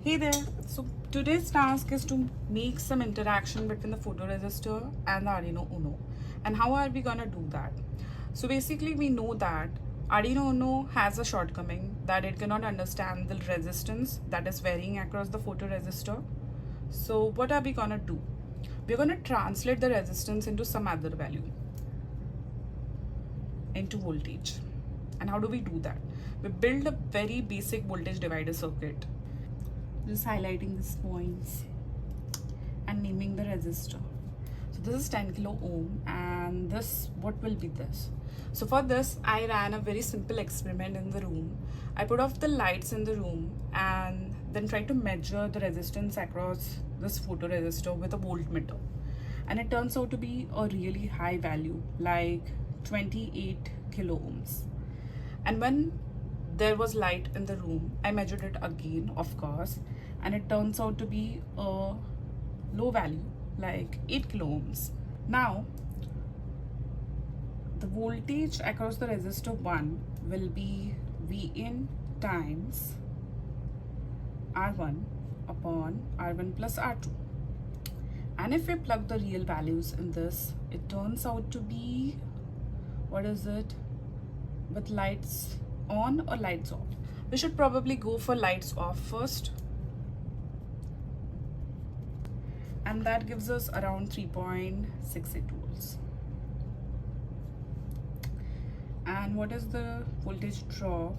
Hey there. So today's task is to make some interaction between the photoresistor and the Arduino Uno. And how are we gonna do that? So basically we know that Arduino Uno has a shortcoming that it cannot understand the resistance that is varying across the photoresistor. So what are we gonna do? We're gonna translate the resistance into some other value, into voltage. And how do we do that? We build a very basic voltage divider circuit, just highlighting these points and naming the resistor. So this is 10 kilo ohm, and this, what will be this? So for this I ran a very simple experiment in the room. I put off the lights in the room and then tried to measure the resistance across this photoresistor with a voltmeter, and it turns out to be a really high value, like 28 kilo ohms. And when there was light in the room, I measured it again, of course, and it turns out to be a low value, like 8 kilo ohms. Now the voltage across the resistor 1 will be Vin times R1 upon R1 plus R2. And if we plug the real values in this, it turns out to be, what is it, with lights on or lights off? We should probably go for lights off first, and that gives us around 3.68 volts. And what is the voltage drop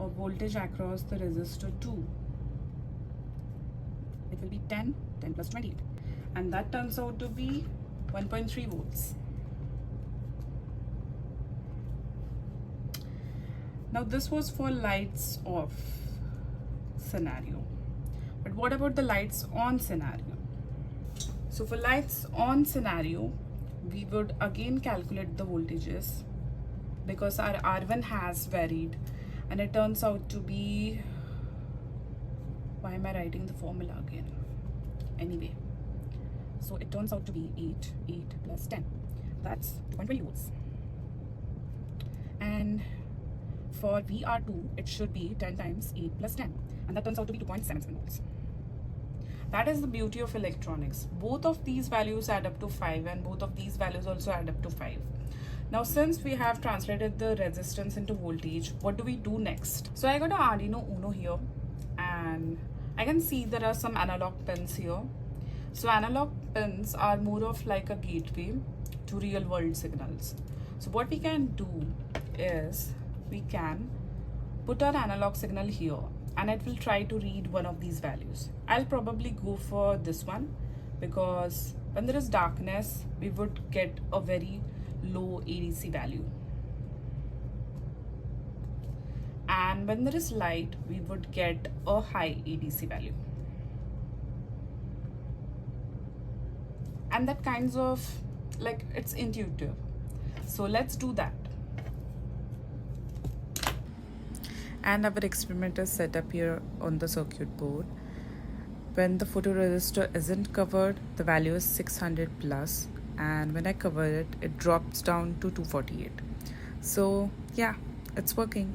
or voltage across the resistor 2? It will be 10 plus 28, and that turns out to be 1.3 volts. Now this was for lights off scenario, but what about the lights on scenario? So for lights on scenario, we would again calculate the voltages, because our R1 has varied, and it turns out to be, why am I writing the formula again? Anyway, so it turns out to be 8 plus 10, that's 2.20 volts. And for VR2, it should be 10 times 8 plus 10, and that turns out to be 2.77 volts. That is the beauty of electronics. Both of these values add up to 5, and both of these values also add up to 5. Now since we have translated the resistance into voltage, what do we do next? So I got an Arduino Uno here, and I can see there are some analog pins here. So analog pins are more of like a gateway to real world signals. So what we can do is, we can put our analog signal here, and it will try to read one of these values. I'll probably go for this one, because when there is darkness, we would get a very low ADC value, and when there is light, we would get a high ADC value. And that kinds of, like, it's intuitive. So let's do that. And our experiment is set up here on the circuit board. When the photoresistor isn't covered, the value is 600 plus, and when I cover it, it drops down to 248. So yeah, it's working.